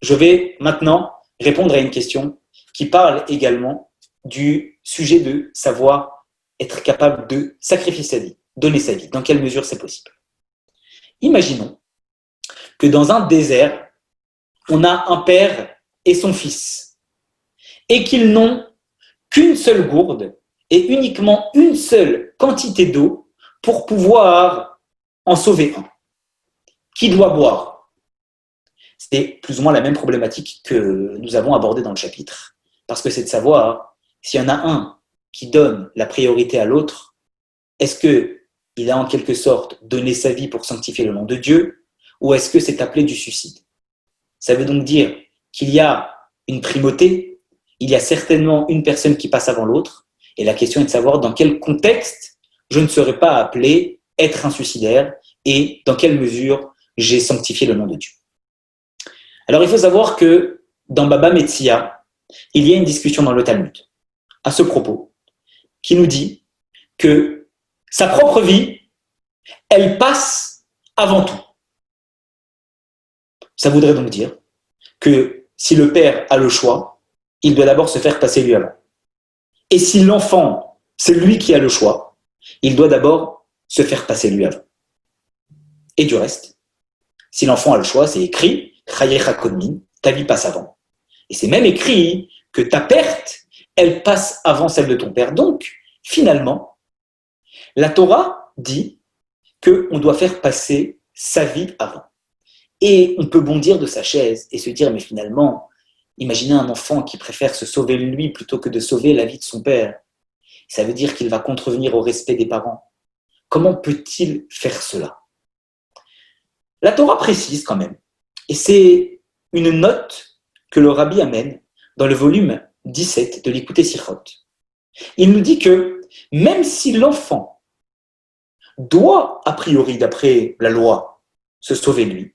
Je vais maintenant répondre à une question qui parle également du sujet de savoir être capable de sacrifier sa vie, donner sa vie. Dans quelle mesure c'est possible? Imaginons que dans un désert, on a un père et son fils, et qu'ils n'ont qu'une seule gourde et uniquement une seule quantité d'eau pour pouvoir en sauver un. Qui doit boire? C'est plus ou moins la même problématique que nous avons abordée dans le chapitre, parce que c'est de savoir s'il y en a un qui donne la priorité à l'autre, est-ce qu'il a en quelque sorte donné sa vie pour sanctifier le nom de Dieu, ou est-ce que c'est appelé du suicide? Ça veut donc dire qu'il y a une primauté, il y a certainement une personne qui passe avant l'autre, et la question est de savoir dans quel contexte je ne serais pas appelé être un suicidaire et dans quelle mesure j'ai sanctifié le nom de Dieu. Alors il faut savoir que dans Baba Metzia, il y a une discussion dans le Talmud à ce propos qui nous dit que sa propre vie, elle passe avant tout. Ça voudrait donc dire que si le père a le choix, il doit d'abord se faire passer lui avant. Et si l'enfant, c'est lui qui a le choix, il doit d'abord se faire passer lui avant. Et du reste, si l'enfant a le choix, c'est écrit Chayecha Kodmin, ta vie passe avant. Et c'est même écrit que ta perte, elle passe avant celle de ton père. Donc, finalement, la Torah dit qu'on doit faire passer sa vie avant. Et on peut bondir de sa chaise et se dire, mais finalement, imaginez un enfant qui préfère se sauver lui plutôt que de sauver la vie de son père. Ça veut dire qu'il va contrevenir au respect des parents. Comment peut-il faire cela? La Torah précise quand même, et c'est une note que le Rabbi amène dans le volume 17 de l'Écouté Sichot. Il nous dit que même si l'enfant doit, a priori, d'après la loi, se sauver lui,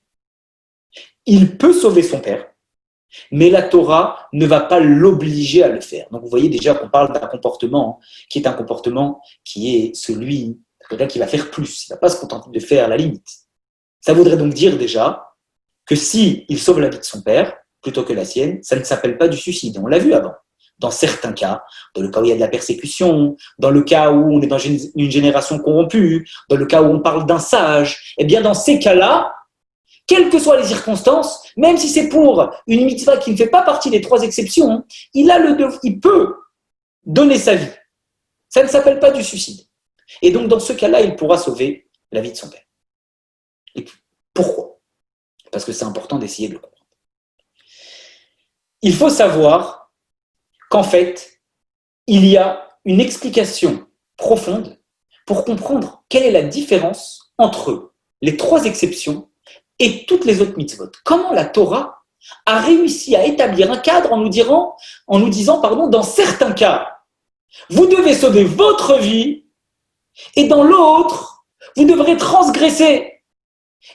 il peut sauver son père, mais la Torah ne va pas l'obliger à le faire. Donc vous voyez déjà qu'on parle d'un comportement qui est un comportement qui est celui de quelqu'un qui va faire plus. Il ne va pas se contenter de faire la limite. Ça voudrait donc dire déjà que s'il sauve la vie de son père plutôt que la sienne, ça ne s'appelle pas du suicide. On l'a vu avant. Dans certains cas, dans le cas où il y a de la persécution, dans le cas où on est dans une génération corrompue, dans le cas où on parle d'un sage, eh bien dans ces cas-là, quelles que soient les circonstances, même si c'est pour une mitzvah qui ne fait pas partie des 3 exceptions, il peut donner sa vie. Ça ne s'appelle pas du suicide. Et donc, dans ce cas-là, il pourra sauver la vie de son père. Et pourquoi? Parce que c'est important d'essayer de le comprendre. Il faut savoir qu'en fait, il y a une explication profonde pour comprendre quelle est la différence entre les 3 exceptions et toutes les autres mitzvot. Comment la Torah a réussi à établir un cadre en nous disant, dans certains cas, vous devez sauver votre vie, et dans l'autre, vous devrez transgresser.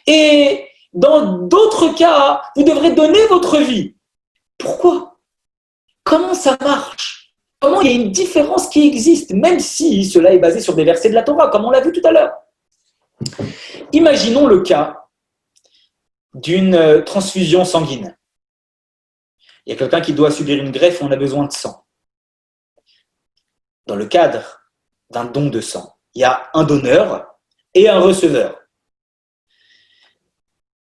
Et dans d'autres cas, vous devrez donner votre vie. Pourquoi? Comment ça marche? Comment il y a une différence qui existe, même si cela est basé sur des versets de la Torah, comme on l'a vu tout à l'heure? Imaginons le cas d'une transfusion sanguine. Il y a quelqu'un qui doit subir une greffe, on a besoin de sang. Dans le cadre d'un don de sang, il y a un donneur et un receveur.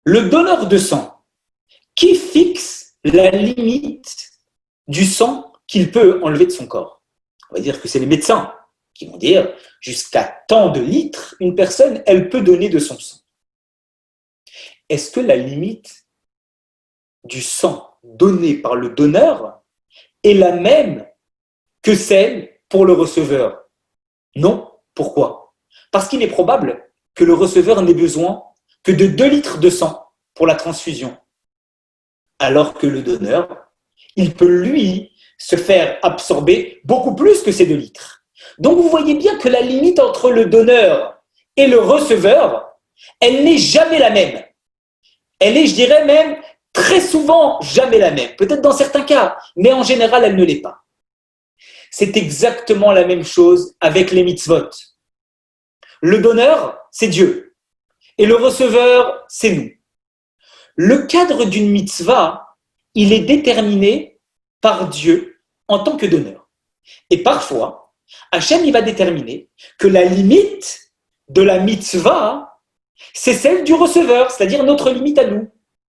Le donneur de sang, qui fixe la limite du sang qu'il peut enlever de son corps? On va dire que c'est les médecins qui vont dire jusqu'à tant de litres, une personne, elle peut donner de son sang. Est-ce que la limite du sang donné par le donneur est la même que celle pour le receveur? Non. Pourquoi? Parce qu'il est probable que le receveur n'ait besoin que de 2 litres de sang pour la transfusion. Alors que le donneur, il peut lui se faire absorber beaucoup plus que ces 2 litres. Donc vous voyez bien que la limite entre le donneur et le receveur, elle n'est jamais la même. Elle est, je dirais même, très souvent jamais la même. Peut-être dans certains cas, mais en général, elle ne l'est pas. C'est exactement la même chose avec les mitzvot. Le donneur, c'est Dieu. Et le receveur, c'est nous. Le cadre d'une mitzvah il est déterminé par Dieu en tant que donneur. Et parfois, Hachem, il va déterminer que la limite de la mitzvah, c'est celle du receveur, c'est-à-dire notre limite à nous.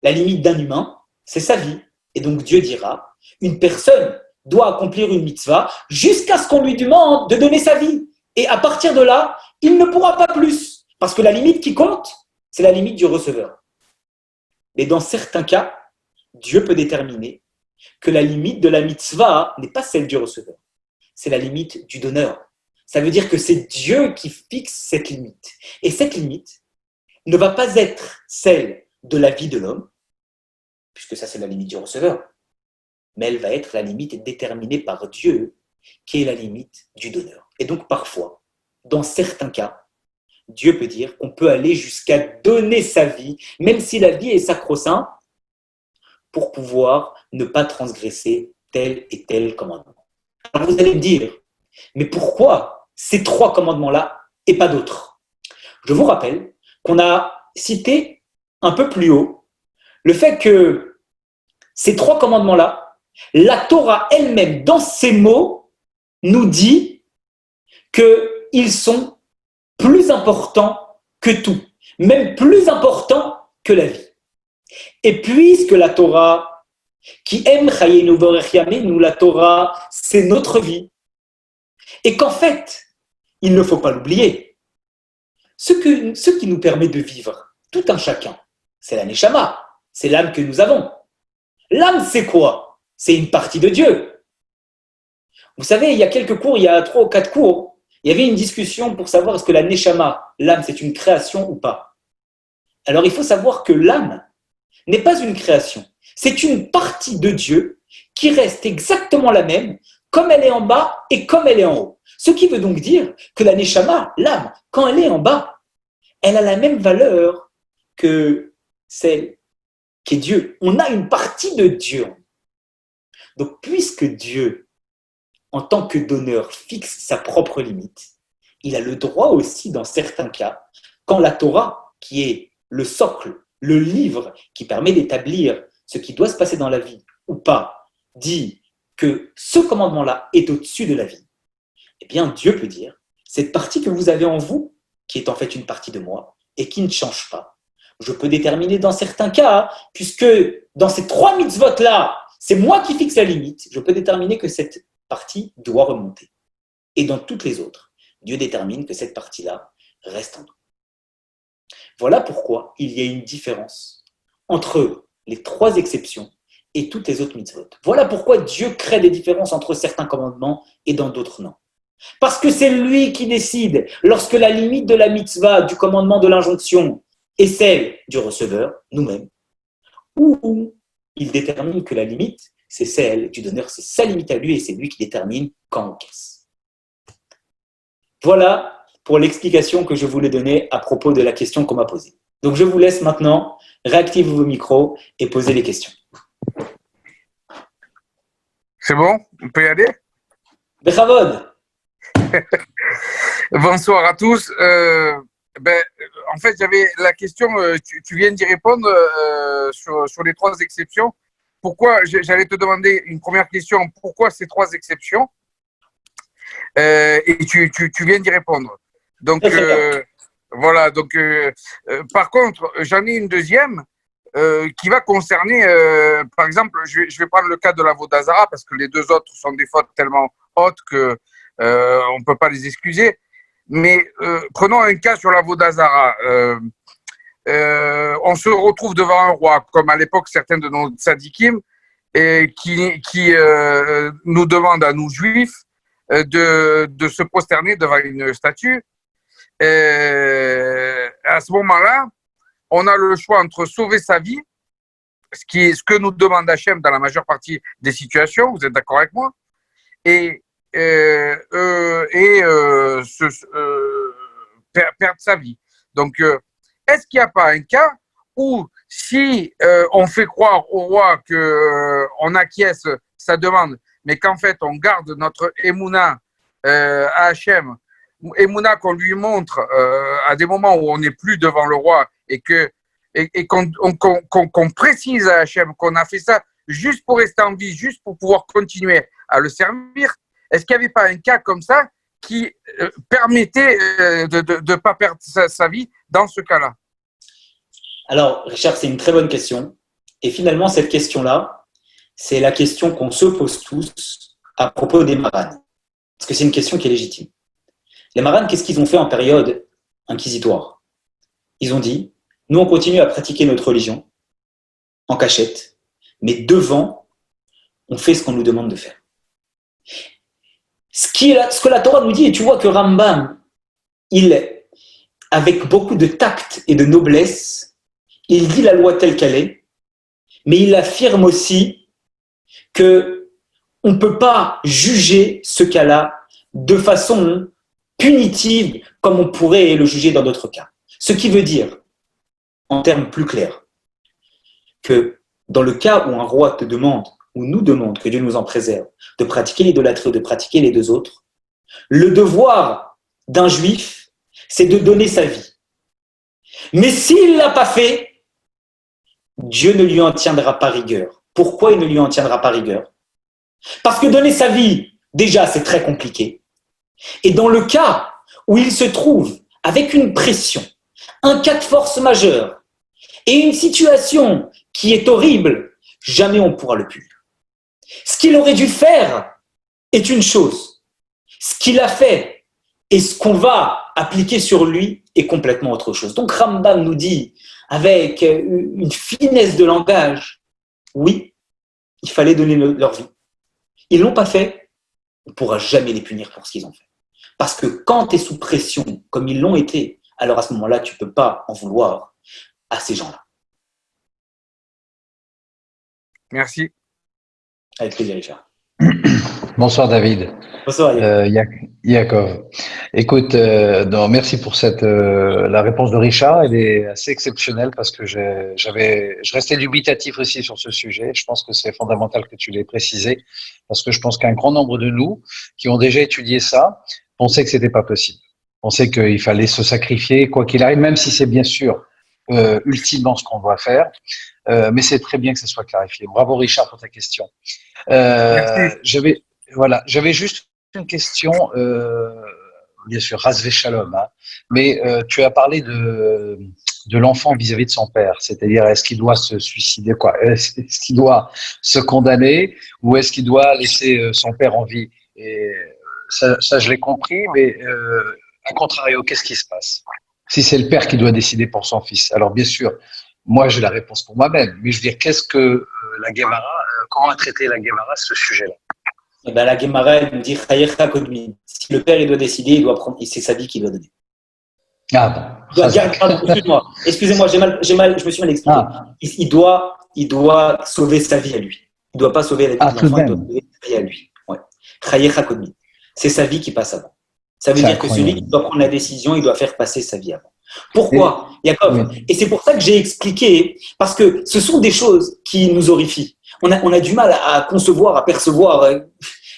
La limite d'un humain, c'est sa vie. Et donc Dieu dira, une personne doit accomplir une mitzvah jusqu'à ce qu'on lui demande de donner sa vie. Et à partir de là, il ne pourra pas plus. Parce que la limite qui compte, c'est la limite du receveur. Mais dans certains cas, Dieu peut déterminer que la limite de la mitzvah n'est pas celle du receveur. C'est la limite du donneur. Ça veut dire que c'est Dieu qui fixe cette limite. Et cette limite ne va pas être celle de la vie de l'homme, puisque ça c'est la limite du receveur, mais elle va être la limite déterminée par Dieu, qui est la limite du donneur. Et donc parfois, dans certains cas, Dieu peut dire qu'on peut aller jusqu'à donner sa vie, même si la vie est sacro-sainte, pour pouvoir ne pas transgresser tel et tel commandement. Alors vous allez me dire, mais pourquoi ces 3 commandements-là et pas d'autres? Je vous rappelle qu'on a cité un peu plus haut le fait que ces 3 commandements-là, la Torah elle-même, dans ses mots, nous dit qu'ils sont plus importants que tout, même plus importants que la vie. Et puisque la Torah, qui aime Chayenu Borech Yameinu, la Torah, c'est notre vie, et qu'en fait, il ne faut pas l'oublier, ce qui nous permet de vivre, tout un chacun, c'est la Neshama, c'est l'âme que nous avons. L'âme, c'est quoi? C'est une partie de Dieu. Vous savez, il y a quelques cours, il y a 3 ou 4 cours, il y avait une discussion pour savoir est-ce que la Neshama, l'âme, c'est une création ou pas. Alors il faut savoir que l'âme n'est pas une création, c'est une partie de Dieu qui reste exactement la même, comme elle est en bas et comme elle est en haut. Ce qui veut donc dire que la Neshama, l'âme, quand elle est en bas, elle a la même valeur que celle qui est Dieu. On a une partie de Dieu. Donc, puisque Dieu, en tant que donneur, fixe sa propre limite, il a le droit aussi, dans certains cas, quand la Torah, qui est le socle, le livre qui permet d'établir ce qui doit se passer dans la vie ou pas, dit que ce commandement-là est au-dessus de la vie, eh bien, Dieu peut dire, cette partie que vous avez en vous, qui est en fait une partie de moi, et qui ne change pas, je peux déterminer dans certains cas, puisque dans ces 3 mitzvot-là, c'est moi qui fixe la limite, je peux déterminer que cette partie doit remonter. Et dans toutes les autres, Dieu détermine que cette partie-là reste en nous. Voilà pourquoi il y a une différence entre les 3 exceptions et toutes les autres mitzvot. Voilà pourquoi Dieu crée des différences entre certains commandements et dans d'autres non. Parce que c'est lui qui décide lorsque la limite de la mitzvah, du commandement de l'injonction, est celle du receveur, nous-mêmes, ou il détermine que la limite, c'est celle du donneur, c'est sa limite à lui et c'est lui qui détermine quand on caisse. Voilà pour l'explication que je voulais donner à propos de la question qu'on m'a posée. Donc je vous laisse maintenant réactiver vos micros et poser les questions. C'est bon? On peut y aller? Bechavod. Bonsoir à tous. En fait, j'avais la question, tu viens d'y répondre sur les 3 exceptions. Pourquoi, j'allais te demander une première question, pourquoi ces 3 exceptions? Et tu viens d'y répondre. Donc, voilà. Donc, par contre, j'en ai une deuxième qui va concerner, par exemple, je vais prendre le cas de la Vodazara parce que les 2 autres sont des fautes tellement hautes que on ne peut pas les excuser. Mais prenons un cas sur la Vodazara. On se retrouve devant un roi, comme à l'époque certains de nos tzadikim, et qui nous demandent à nous juifs de se prosterner devant une statue. À ce moment-là, on a le choix entre sauver sa vie, ce que nous demande Hachem dans la majeure partie des situations, vous êtes d'accord avec moi, et perdre sa vie. Donc, est-ce qu'il n'y a pas un cas où si on fait croire au roi qu'on acquiesce sa demande, mais qu'en fait on garde notre Emouna à Hachem, Emouna qu'on lui montre à des moments où on n'est plus devant le roi et qu'on précise à Hachem qu'on a fait ça juste pour rester en vie, juste pour pouvoir continuer à le servir, est-ce qu'il n'y avait pas un cas comme ça qui permettait de ne pas perdre sa vie dans ce cas-là? Alors, Richard, c'est une très bonne question. Et finalement, cette question-là, c'est la question qu'on se pose tous à propos des maranes. Parce que c'est une question qui est légitime. Les maranes, qu'est-ce qu'ils ont fait en période inquisitoire? Ils ont dit, nous, on continue à pratiquer notre religion en cachette, mais devant, on fait ce qu'on nous demande de faire. Ce que la Torah nous dit, et tu vois que Rambam, avec beaucoup de tact et de noblesse, il dit la loi telle qu'elle est, mais il affirme aussi que on ne peut pas juger ce cas-là de façon punitive comme on pourrait le juger dans d'autres cas. Ce qui veut dire, en termes plus clairs, que dans le cas où un roi te demande, ou nous demande, que Dieu nous en préserve, de pratiquer l'idolâtrie ou de pratiquer les deux autres, le devoir d'un juif, c'est de donner sa vie. Mais s'il ne l'a pas fait, Dieu ne lui en tiendra pas rigueur. Pourquoi il ne lui en tiendra pas rigueur? Parce que donner sa vie, déjà, c'est très compliqué. Et dans le cas où il se trouve avec une pression, un cas de force majeure et une situation qui est horrible, jamais on pourra le punir. Ce qu'il aurait dû faire est une chose. Ce qu'il a fait et ce qu'on va appliquer sur lui est complètement autre chose. Donc Rambam nous dit, avec une finesse de langage, oui, il fallait donner leur vie. Ils ne l'ont pas fait, on ne pourra jamais les punir pour ce qu'ils ont fait. Parce que quand tu es sous pression, comme ils l'ont été, alors à ce moment-là, tu ne peux pas en vouloir à ces gens-là. Merci. Avec plaisir, Richard. Bonsoir David. Bonsoir Yaakov. Écoute, non, merci pour la réponse de Richard. Elle est assez exceptionnelle parce que je restais dubitatif aussi sur ce sujet. Je pense que c'est fondamental que tu l'aies précisé parce que je pense qu'un grand nombre de nous qui ont déjà étudié ça pensaient que c'était pas possible. Pensaient qu'il fallait se sacrifier quoi qu'il arrive, même si c'est bien sûr ultimement ce qu'on doit faire. Mais c'est très bien que ça soit clarifié. Bravo Richard pour ta question. J'avais juste une question, bien sûr, Ras Shalom, hein, mais tu as parlé de l'enfant vis-à-vis de son père, c'est-à-dire est-ce qu'il doit se suicider, quoi, est-ce qu'il doit se condamner ou est-ce qu'il doit laisser son père en vie? Et ça je l'ai compris, mais à contrario, qu'est-ce qui se passe si c'est le père qui doit décider pour son fils? Alors bien sûr, moi j'ai la réponse pour moi-même, mais je veux dire, qu'est-ce que la Guémara, comment a traité la Guémara ce sujet-là? Eh ben, la Guémara, elle nous dit Chayecha Kodmi. Si le père il doit décider, il doit prendre, c'est sa vie qu'il doit donner. Ah bon. Excusez-moi, je me suis mal expliqué. Il doit sauver sa vie à lui. Il ne doit pas sauver la vie de l'enfant, il doit sauver sa vie à lui. Ouais. Chayecha Kodmi. C'est sa vie qui passe avant. Ça veut dire que celui qui doit prendre la décision, il doit faire passer sa vie avant. Pourquoi, Yaakov? Et c'est pour ça que j'ai expliqué, parce que ce sont des choses qui nous horrifient. On a du mal à concevoir, à percevoir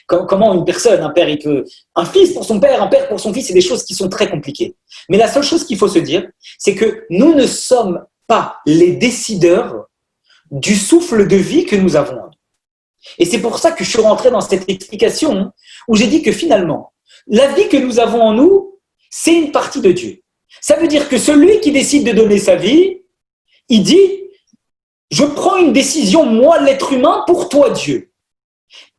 comment une personne, un fils pour son père, un père pour son fils, c'est des choses qui sont très compliquées. Mais la seule chose qu'il faut se dire, c'est que nous ne sommes pas les décideurs du souffle de vie que nous avons. Et c'est pour ça que je suis rentré dans cette explication où j'ai dit que finalement, la vie que nous avons en nous, c'est une partie de Dieu. Ça veut dire que celui qui décide de donner sa vie, il dit « Je prends une décision, moi, l'être humain, pour toi, Dieu. »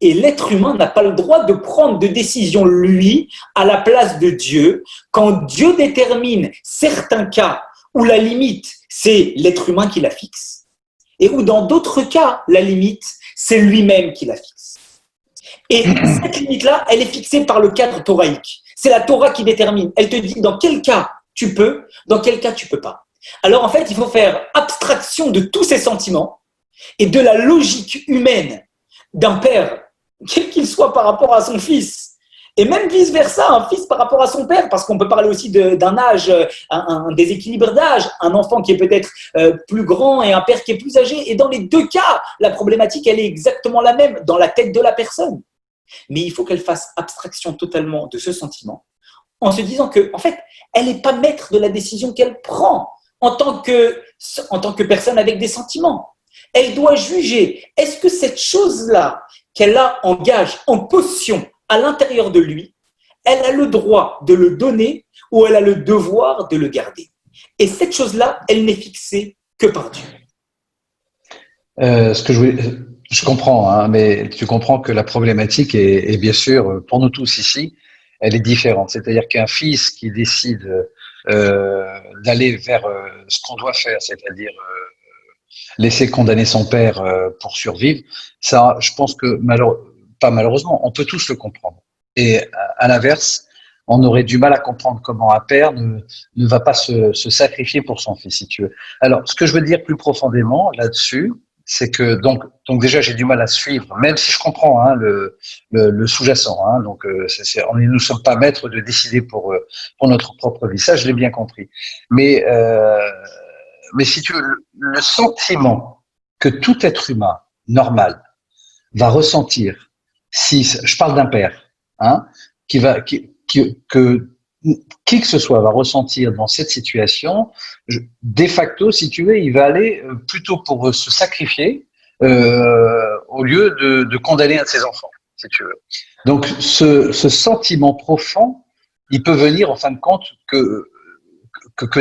Et l'être humain n'a pas le droit de prendre de décision, lui, à la place de Dieu, quand Dieu détermine certains cas où la limite, c'est l'être humain qui la fixe, et où dans d'autres cas, la limite, c'est lui-même qui la fixe. Et cette limite-là, elle est fixée par le cadre thoraïque. C'est la Torah qui détermine. Elle te dit dans quel cas tu peux, dans quel cas tu peux pas. Alors en fait, il faut faire abstraction de tous ces sentiments et de la logique humaine d'un père, quel qu'il soit par rapport à son fils, et même vice-versa, un fils par rapport à son père, parce qu'on peut parler aussi d'un âge, un déséquilibre d'âge, un enfant qui est peut-être plus grand et un père qui est plus âgé. Et dans les deux cas, la problématique, elle est exactement la même dans la tête de la personne. Mais il faut qu'elle fasse abstraction totalement de ce sentiment, en se disant que, en fait, elle n'est pas maître de la décision qu'elle prend en tant que personne avec des sentiments. Elle doit juger. Est-ce que cette chose-là qu'elle a en gage, en possession à l'intérieur de lui, elle a le droit de le donner ou elle a le devoir de le garder? Et cette chose-là, elle n'est fixée que par Dieu. Je comprends, hein, mais tu comprends que la problématique est bien sûr, pour nous tous ici, elle est différente. C'est-à-dire qu'un fils qui décide d'aller vers ce qu'on doit faire, c'est-à-dire laisser condamner son père pour survivre, ça, je pense que pas malheureusement, on peut tous le comprendre. Et à l'inverse, on aurait du mal à comprendre comment un père ne va pas se sacrifier pour son fils, si tu veux. Alors, ce que je veux dire plus profondément là-dessus, c'est que donc déjà j'ai du mal à suivre, même si je comprends hein, le sous-jacent. Hein, donc nous sommes pas maîtres de décider pour notre propre vie. Ça, je l'ai bien compris. Mais si tu veux, le sentiment que tout être humain normal va ressentir, si je parle d'un père, hein, que qui que ce soit va ressentir dans cette situation, de facto, si tu veux, il va aller plutôt pour se sacrifier au lieu de condamner un de ses enfants, si tu veux. Donc, ce sentiment profond, il peut venir en fin de compte que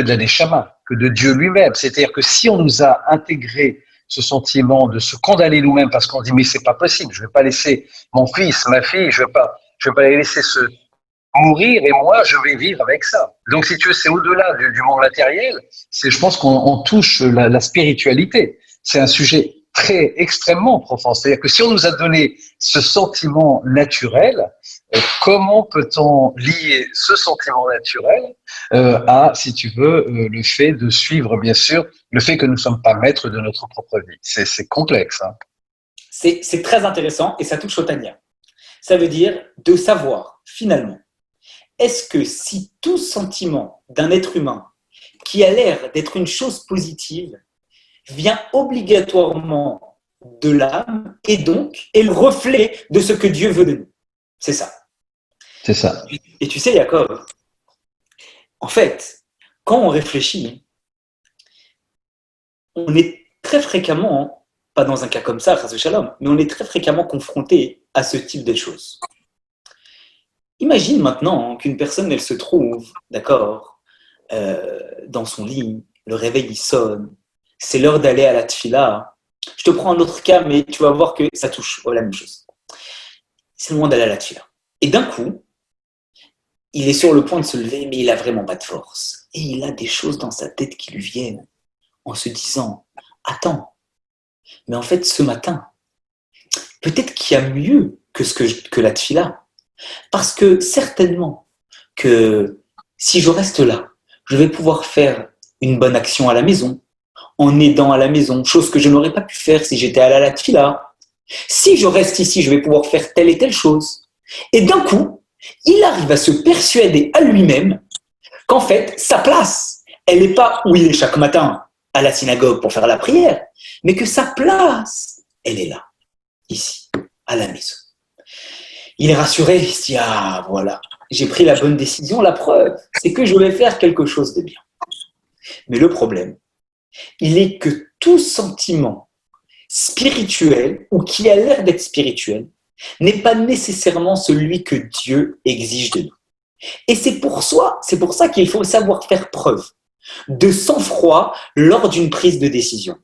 de la Neshama, que de Dieu lui-même. C'est-à-dire que si on nous a intégré ce sentiment de se condamner nous-mêmes parce qu'on dit mais c'est pas possible, je vais pas laisser mon fils, ma fille, je vais pas les laisser se mourir et moi je vais vivre avec ça. Donc si tu veux, c'est au-delà du monde matériel, je pense qu'on touche la spiritualité. C'est un sujet extrêmement profond. C'est-à-dire que si on nous a donné ce sentiment naturel, comment peut-on lier ce sentiment naturel à, si tu veux, le fait de suivre, bien sûr, le fait que nous ne sommes pas maîtres de notre propre vie. C'est complexe. Hein. C'est très intéressant et ça touche au Tania. Ça veut dire de savoir, finalement, est-ce que si tout sentiment d'un être humain qui a l'air d'être une chose positive vient obligatoirement de l'âme et donc est le reflet de ce que Dieu veut de nous? C'est ça. C'est ça. Et tu sais, Jacob, en fait, quand on réfléchit, on est très fréquemment, pas dans un cas comme ça, Chas Shalom, mais on est très fréquemment confronté à ce type de choses. Imagine maintenant qu'une personne, elle se trouve, d'accord, dans son lit, le réveil il sonne, c'est l'heure d'aller à la tfila. Je te prends un autre cas, mais tu vas voir que ça touche la même chose. C'est le moment d'aller à la tfila. Et d'un coup, il est sur le point de se lever, mais il n'a vraiment pas de force. Et il a des choses dans sa tête qui lui viennent en se disant « Attends, mais en fait, ce matin, peut-être qu'il y a mieux que la tfila. Parce que certainement que si je reste là, je vais pouvoir faire une bonne action à la maison, en aidant à la maison, chose que je n'aurais pas pu faire si j'étais allé à la tfila. Si je reste ici, je vais pouvoir faire telle et telle chose. » Et d'un coup, il arrive à se persuader à lui-même qu'en fait, sa place, elle n'est pas où il est chaque matin à la synagogue pour faire la prière, mais que sa place, elle est là, ici, à la maison. Il est rassuré, il se dit « Ah, voilà, j'ai pris la bonne décision, la preuve, c'est que je vais faire quelque chose de bien. » Mais le problème, il est que tout sentiment spirituel, ou qui a l'air d'être spirituel, n'est pas nécessairement celui que Dieu exige de nous. Et c'est pour ça qu'il faut savoir faire preuve de sang-froid lors d'une prise de décision.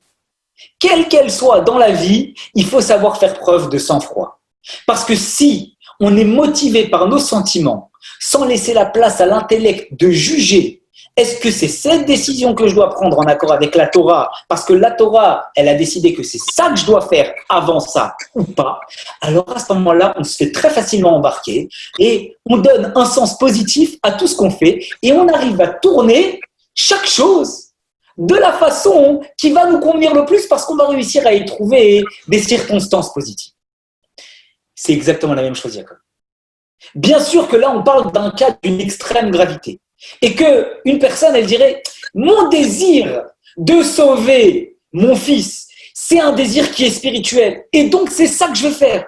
Quelle qu'elle soit dans la vie, il faut savoir faire preuve de sang-froid. Parce que si on est motivé par nos sentiments, sans laisser la place à l'intellect de juger, est-ce que c'est cette décision que je dois prendre en accord avec la Torah, parce que la Torah, elle a décidé que c'est ça que je dois faire avant ça ou pas, alors à ce moment-là, on se fait très facilement embarquer et on donne un sens positif à tout ce qu'on fait et on arrive à tourner chaque chose de la façon qui va nous convenir le plus parce qu'on va réussir à y trouver des circonstances positives. C'est exactement la même chose, Jacob. Bien sûr que là, on parle d'un cas d'une extrême gravité. Et qu'une personne, elle dirait « Mon désir de sauver mon fils, c'est un désir qui est spirituel. Et donc, c'est ça que je veux faire. »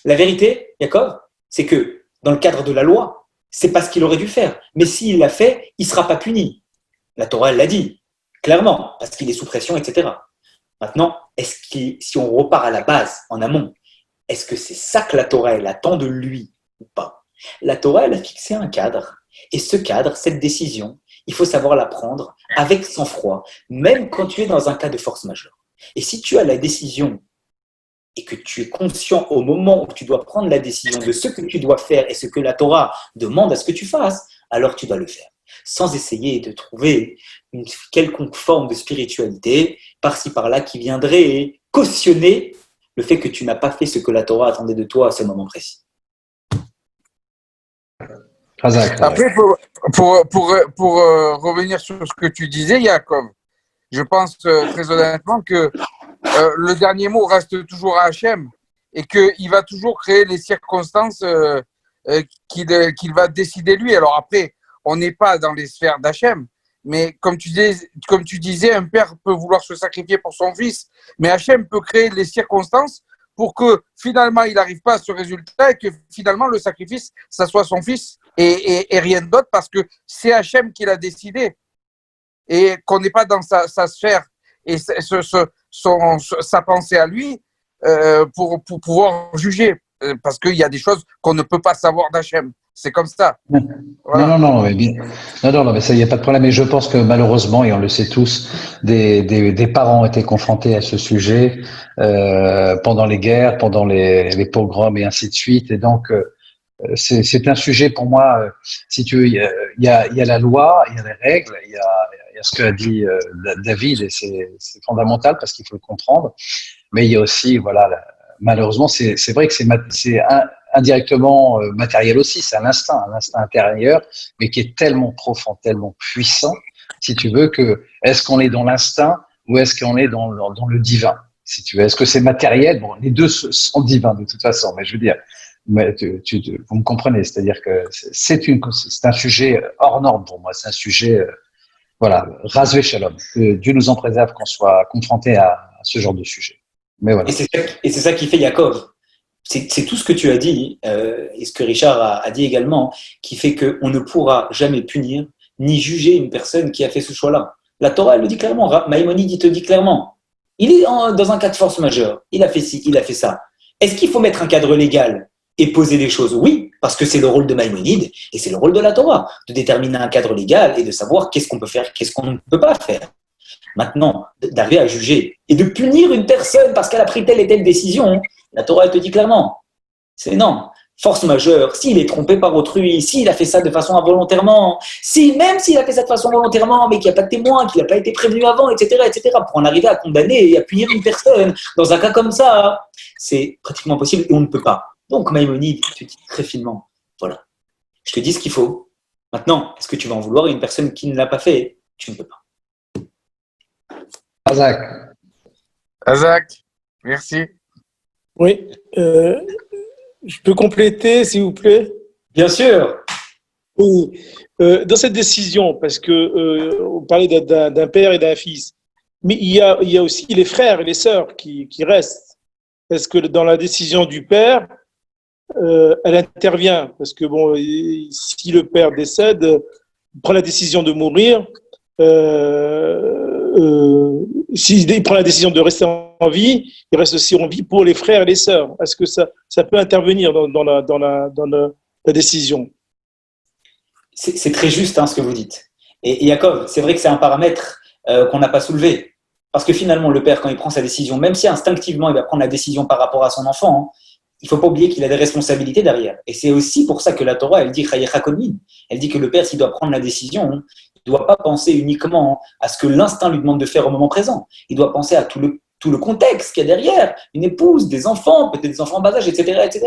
La vérité, Jacob, c'est que dans le cadre de la loi, c'est pas ce qu'il aurait dû faire. Mais s'il l'a fait, il ne sera pas puni. La Torah, elle l'a dit, clairement, parce qu'il est sous pression, etc. Maintenant, si on repart à la base, en amont, est-ce que c'est ça que la Torah, elle attend de lui ou pas? La Torah, elle a fixé un cadre. Et ce cadre, cette décision, il faut savoir la prendre avec sang-froid, même quand tu es dans un cas de force majeure. Et si tu as la décision et que tu es conscient au moment où tu dois prendre la décision de ce que tu dois faire et ce que la Torah demande à ce que tu fasses, alors tu dois le faire. Sans essayer de trouver une quelconque forme de spiritualité, par-ci par-là, qui viendrait cautionner le fait que tu n'as pas fait ce que la Torah attendait de toi à ce moment précis. Après, pour revenir sur ce que tu disais, Yaakov, je pense très honnêtement que le dernier mot reste toujours à Hachem et qu'il va toujours créer les circonstances qu'il va décider lui. Alors après, on n'est pas dans les sphères d'Hachem, mais comme tu disais, un père peut vouloir se sacrifier pour son fils, mais Hachem peut créer les circonstances pour que finalement il n'arrive pas à ce résultat et que finalement le sacrifice, ça soit son fils et rien d'autre, parce que c'est Hachem qui l'a décidé et qu'on n'est pas dans sa sphère et sa pensée à lui pour pouvoir juger, parce qu'il y a des choses qu'on ne peut pas savoir d'Hachem. C'est comme ça. Voilà. Non, mais ça, il n'y a pas de problème. Et je pense que malheureusement, et on le sait tous, des parents ont été confrontés à ce sujet pendant les guerres, pendant les pogroms et ainsi de suite. Et donc, c'est un sujet pour moi, si tu veux, il y a la loi, il y a les règles, il y a ce qu'a dit David, et c'est fondamental parce qu'il faut le comprendre. Mais il y a aussi, voilà, malheureusement, c'est vrai que c'est indirectement matériel aussi, c'est un instinct intérieur, mais qui est tellement profond, tellement puissant, si tu veux, que est-ce qu'on est dans l'instinct ou est-ce qu'on est dans le divin, si tu veux. Est-ce que c'est matériel? Bon, les deux sont divins de toute façon, mais je veux dire, mais vous me comprenez, c'est-à-dire que c'est un sujet hors norme pour moi, c'est un sujet, voilà, ras ve shalom, que Dieu nous en préserve qu'on soit confronté à ce genre de sujet. Mais voilà. Et c'est ça qui fait Yaakov. C'est tout ce que tu as dit, et ce que Richard a dit également, qui fait qu'on ne pourra jamais punir ni juger une personne qui a fait ce choix-là. La Torah, elle le dit clairement. Maïmonide, il te dit clairement. Il est dans un cas de force majeure. Il a fait ci, il a fait ça. Est-ce qu'il faut mettre un cadre légal et poser des choses? Oui, parce que c'est le rôle de Maïmonide et c'est le rôle de la Torah, de déterminer un cadre légal et de savoir qu'est-ce qu'on peut faire, qu'est-ce qu'on ne peut pas faire. Maintenant, d'arriver à juger et de punir une personne parce qu'elle a pris telle et telle décision, la Torah, elle te dit clairement, c'est non. Force majeure, s'il est trompé par autrui, s'il a fait ça de façon involontairement, même s'il a fait ça de façon volontairement, mais qu'il n'y a pas de témoin, qu'il n'a pas été prévenu avant, etc., pour en arriver à condamner et à punir une personne dans un cas comme ça, c'est pratiquement impossible et on ne peut pas. Donc, Maïmonide, je te dis très finement, voilà, je te dis ce qu'il faut. Maintenant, est-ce que tu vas en vouloir à une personne qui ne l'a pas fait? Tu ne peux pas. Azak, merci. Oui, je peux compléter, s'il vous plaît? Bien sûr. Oui. Dans cette décision, parce que on parlait d'un père et d'un fils, mais il y a aussi les frères et les sœurs qui restent. Est-ce que dans la décision du père, elle intervient? Parce que bon, si le père décède, prend la décision de mourir, s'il prend la décision de rester en vie, il reste aussi en vie pour les frères et les sœurs. Est-ce que ça peut intervenir dans la décision? C'est très juste ce que vous dites. Et Yaakov, c'est vrai que c'est un paramètre qu'on n'a pas soulevé. Parce que finalement, le père, quand il prend sa décision, même si instinctivement il va prendre la décision par rapport à son enfant, il ne faut pas oublier qu'il a des responsabilités derrière. Et c'est aussi pour ça que la Torah, elle dit elle dit que le père, s'il doit prendre la décision, il ne doit pas penser uniquement à ce que l'instinct lui demande de faire au moment présent. Il doit penser à tout le contexte qu'il y a derrière, une épouse, des enfants, peut-être des enfants en bas âge, etc. etc.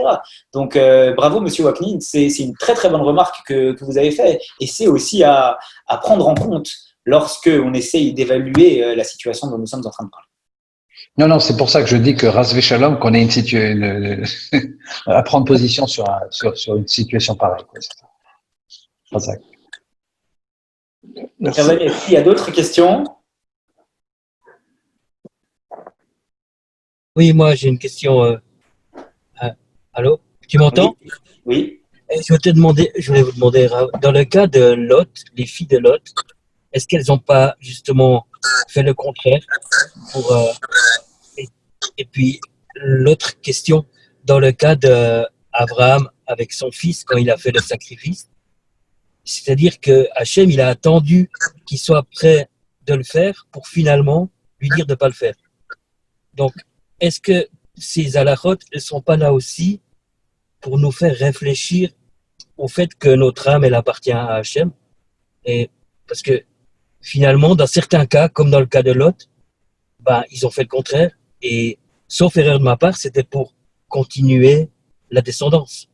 Donc, bravo, monsieur Waknin, c'est une très très bonne remarque que vous avez faite. Et c'est aussi à prendre en compte lorsqu'on essaye d'évaluer la situation dont nous sommes en train de parler. Non, c'est pour ça que je dis que Ras Veshalom, qu'on ait à prendre position sur une situation pareille. C'est ça. Merci. Est-ce qu'il y a d'autres questions? Oui, moi j'ai une question. Allô, tu m'entends? Oui. Je voulais vous demander, dans le cas de Lot, les filles de Lot, est-ce qu'elles n'ont pas justement fait le contraire. Pour, et, et puis, l'autre question, dans le cas d'Abraham avec son fils, quand il a fait le sacrifice, c'est-à-dire que Hachem, il a attendu qu'il soit prêt de le faire pour finalement lui dire de ne pas le faire. Donc, est-ce que ces halachot ne sont pas là aussi pour nous faire réfléchir au fait que notre âme, elle appartient à Hachem? Et parce que finalement, dans certains cas, comme dans le cas de Lot, ben, ils ont fait le contraire. Et sauf erreur de ma part, c'était pour continuer la descendance.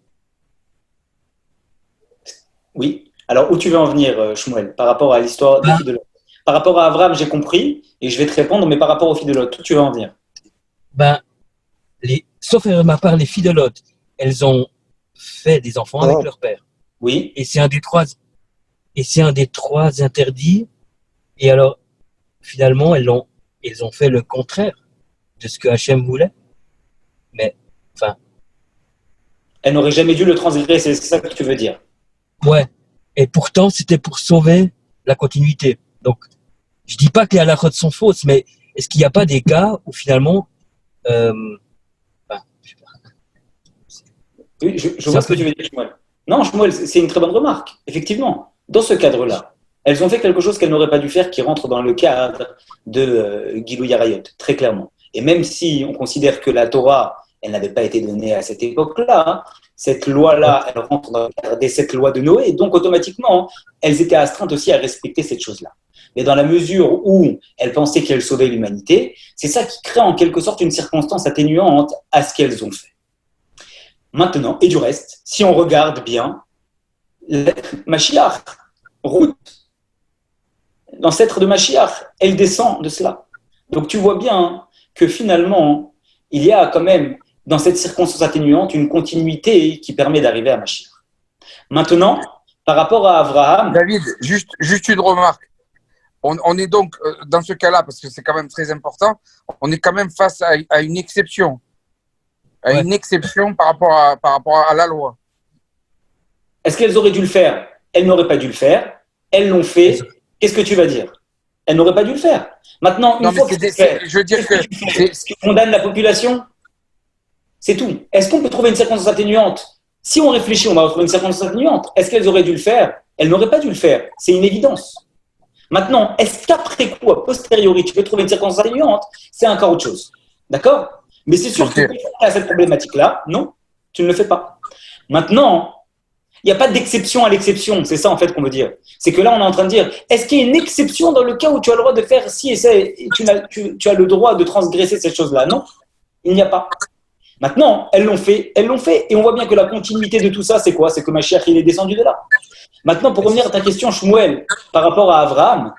Oui. Alors, où tu veux en venir, Shmuel, par rapport à l'histoire des filles de Lot? Par rapport à Abraham, j'ai compris, et je vais te répondre, mais par rapport aux filles de Lot, où tu veux en venir? Ben, sauf erreur de ma part, les filles de Lot, elles ont fait des enfants avec leur père. Oui. Et c'est un des trois interdits. Et alors, finalement, elles ont fait le contraire de ce que Hachem voulait. Mais, enfin. Elle n'aurait jamais dû le transgresser, c'est ça que tu veux dire? Ouais. Et pourtant, c'était pour sauver la continuité. Donc, je dis pas que les halakhot sont fausses, mais est-ce qu'il n'y a pas des cas où finalement, Oui, je vois ce que tu veux dire, Shmuel. Non, Shmuel, c'est une très bonne remarque. Effectivement, dans ce cadre-là, elles ont fait quelque chose qu'elles n'auraient pas dû faire qui rentre dans le cadre de Gilou Yarayot, très clairement. Et même si on considère que la Torah, elle n'avait pas été donnée à cette époque-là, hein, cette loi-là, elle rentre dans le cadre des 7 lois de Noé, et donc automatiquement, elles étaient astreintes aussi à respecter cette chose-là. Mais dans la mesure où elles pensaient qu'elles sauvaient l'humanité, c'est ça qui crée en quelque sorte une circonstance atténuante à ce qu'elles ont fait. Maintenant, et du reste, si on regarde bien, Mashiach, Ruth, l'ancêtre de Mashiach, elle descend de cela. Donc tu vois bien que finalement, il y a quand même, dans cette circonstance atténuante, une continuité qui permet d'arriver à Mashiach. Maintenant, par rapport à Abraham… David, juste une remarque. On est donc, dans ce cas-là, parce que c'est quand même très important, on est quand même face à une exception. Une exception par rapport à la loi. Est-ce qu'elles auraient dû le faire? Elles n'auraient pas dû le faire. Elles l'ont fait. Qu'est-ce que tu vas dire? Elles n'auraient pas dû le faire. Maintenant, une fois que c'est fait, je veux dire que tu condamnes la population. C'est tout. Est-ce qu'on peut trouver une circonstance atténuante? Si on réfléchit, on va retrouver une circonstance atténuante. Est-ce qu'elles auraient dû le faire? Elles n'auraient pas dû le faire. C'est une évidence. Maintenant, est-ce qu'après coup, a posteriori, tu peux trouver une circonstance atténuante? C'est encore autre chose. D'accord? Mais c'est sûr que à cette problématique-là, non, tu ne le fais pas. Maintenant, il n'y a pas d'exception à l'exception. C'est ça, en fait, qu'on veut dire. C'est que là, on est en train de dire, est-ce qu'il y a une exception dans le cas où tu as le droit de faire ci et ça, et tu as le droit de transgresser cette chose-là? Non, il n'y a pas. Maintenant, elles l'ont fait, et on voit bien que la continuité de tout ça, c'est quoi? C'est que Mashiach, il est descendu de là. Maintenant, pour revenir à ta question, Shmuel, par rapport à Abraham,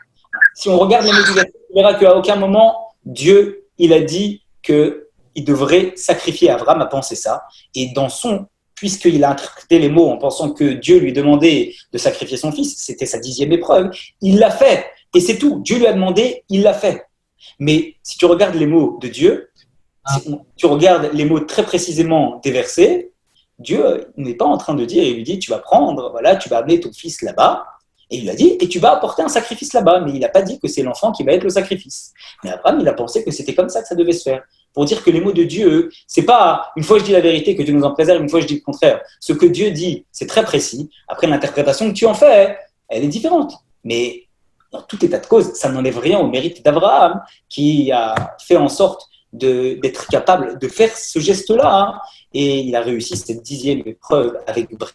si on regarde les motivations, on verra qu'à aucun moment, Dieu, il a dit qu'il devrait sacrifier. Abraham a pensé ça. Et puisqu'il a interprété les mots en pensant que Dieu lui demandait de sacrifier son fils, c'était sa 10e épreuve, il l'a fait. Et c'est tout. Dieu lui a demandé, il l'a fait. Mais si tu regardes les mots de Dieu, tu regardes les mots très précisément des versets, Dieu n'est pas en train de dire, il lui dit, tu vas prendre, voilà, tu vas amener ton fils là-bas, et il lui a dit, et tu vas apporter un sacrifice là-bas, mais il n'a pas dit que c'est l'enfant qui va être le sacrifice. Mais Abraham, il a pensé que c'était comme ça que ça devait se faire. Pour dire que les mots de Dieu, c'est pas une fois je dis la vérité que Dieu nous en préserve, une fois je dis le contraire. Ce que Dieu dit, c'est très précis. Après, l'interprétation que tu en fais, elle est différente. Mais dans tout état de cause, ça n'enlève rien au mérite d'Abraham qui a fait en sorte d'être capable de faire ce geste-là. Hein, et il a réussi cette 10e épreuve avec brio.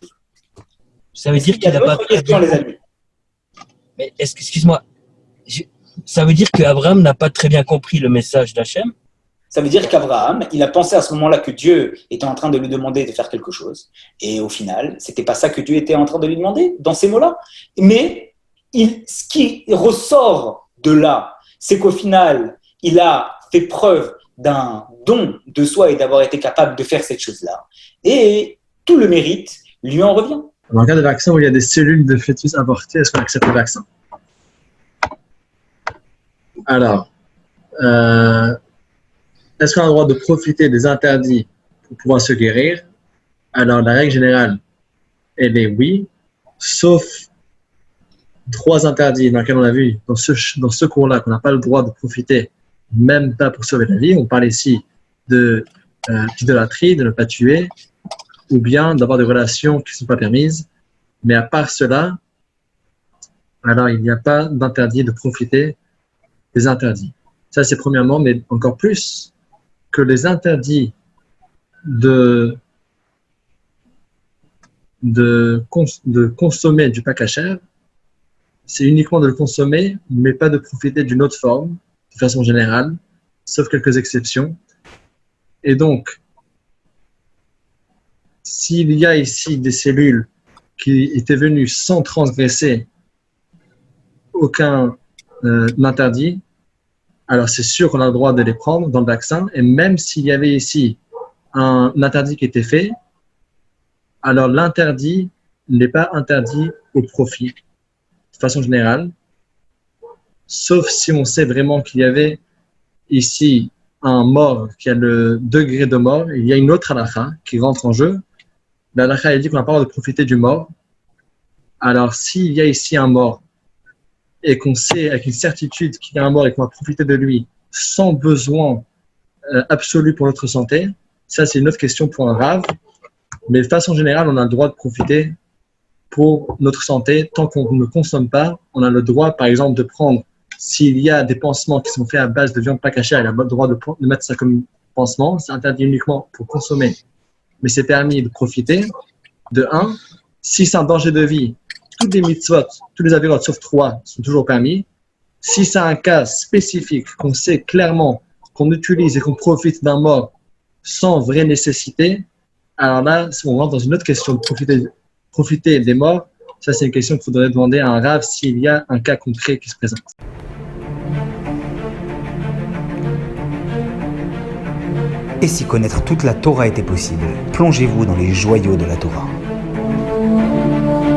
Ça veut dire qu'il n'a pas… question, les amis. Mais excuse-moi, ça veut dire qu'Abraham n'a pas très bien compris le message d'Hachem? Ça veut dire qu'Abraham, il a pensé à ce moment-là que Dieu était en train de lui demander de faire quelque chose. Et au final, c'était pas ça que Dieu était en train de lui demander dans ces mots-là. Mais ce qui ressort de là, c'est qu'au final, il a fait preuve d'un don de soi et d'avoir été capable de faire cette chose-là. Et tout le mérite lui en revient. Dans le cas de vaccin où il y a des cellules de fœtus avortées, est-ce qu'on accepte le vaccin? Alors, est-ce qu'on a le droit de profiter des interdits pour pouvoir se guérir? Alors, la règle générale, elle est oui, sauf 3 interdits dans lesquels on a vu dans ce cours-là qu'on n'a pas le droit de profiter, même pas pour sauver la vie. On parle ici de l'idolâtrie, de ne pas tuer, ou bien d'avoir des relations qui ne sont pas permises. Mais à part cela, alors il n'y a pas d'interdit de profiter des interdits. Ça, c'est premièrement, mais encore plus que les interdits de consommer du pas cachère, c'est uniquement de le consommer, mais pas de profiter d'une autre forme, de façon générale, sauf quelques exceptions. Et donc, s'il y a ici des cellules qui étaient venues sans transgresser aucun interdit, alors c'est sûr qu'on a le droit de les prendre dans le vaccin, et même s'il y avait ici un interdit qui était fait, alors l'interdit n'est pas interdit au profit, de façon générale, sauf si on sait vraiment qu'il y avait ici un mort qui a le degré de mort, il y a une autre halakha qui rentre en jeu. La halakha elle dit qu'on n'a pas le droit de profiter du mort. Alors s'il y a ici un mort et qu'on sait avec une certitude qu'il y a un mort et qu'on va profiter de lui sans besoin absolu pour notre santé, ça c'est une autre question pour un rave. Mais de façon générale, on a le droit de profiter pour notre santé. Tant qu'on ne consomme pas, on a le droit, par exemple, de prendre, s'il y a des pansements qui sont faits à base de viande pas cachère, il a le droit de mettre ça comme pansement. C'est interdit uniquement pour consommer. Mais c'est permis de profiter. De 1, si c'est un danger de vie, tous les mitzvot, tous les avirot, sauf 3, sont toujours permis. Si c'est un cas spécifique, qu'on sait clairement qu'on utilise et qu'on profite d'un mort sans vraie nécessité, alors là, si on rentre dans une autre question de profiter des morts, ça c'est une question qu'il faudrait demander à un rave s'il y a un cas concret qui se présente. Et si connaître toute la Torah était possible, plongez-vous dans les joyaux de la Torah.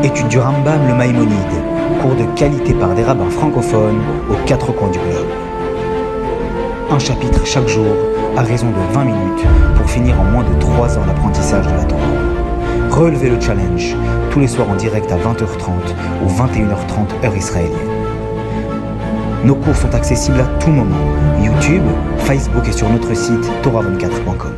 Étude du Rambam, le Maïmonide, cours de qualité par des rabbins francophones aux 4 coins du globe. Un chapitre chaque jour, à raison de 20 minutes, pour finir en moins de 3 ans l'apprentissage de la Torah. Relevez le challenge, tous les soirs en direct à 20h30 ou 21h30 heure israélienne. Nos cours sont accessibles à tout moment, YouTube, Facebook et sur notre site torah24.com.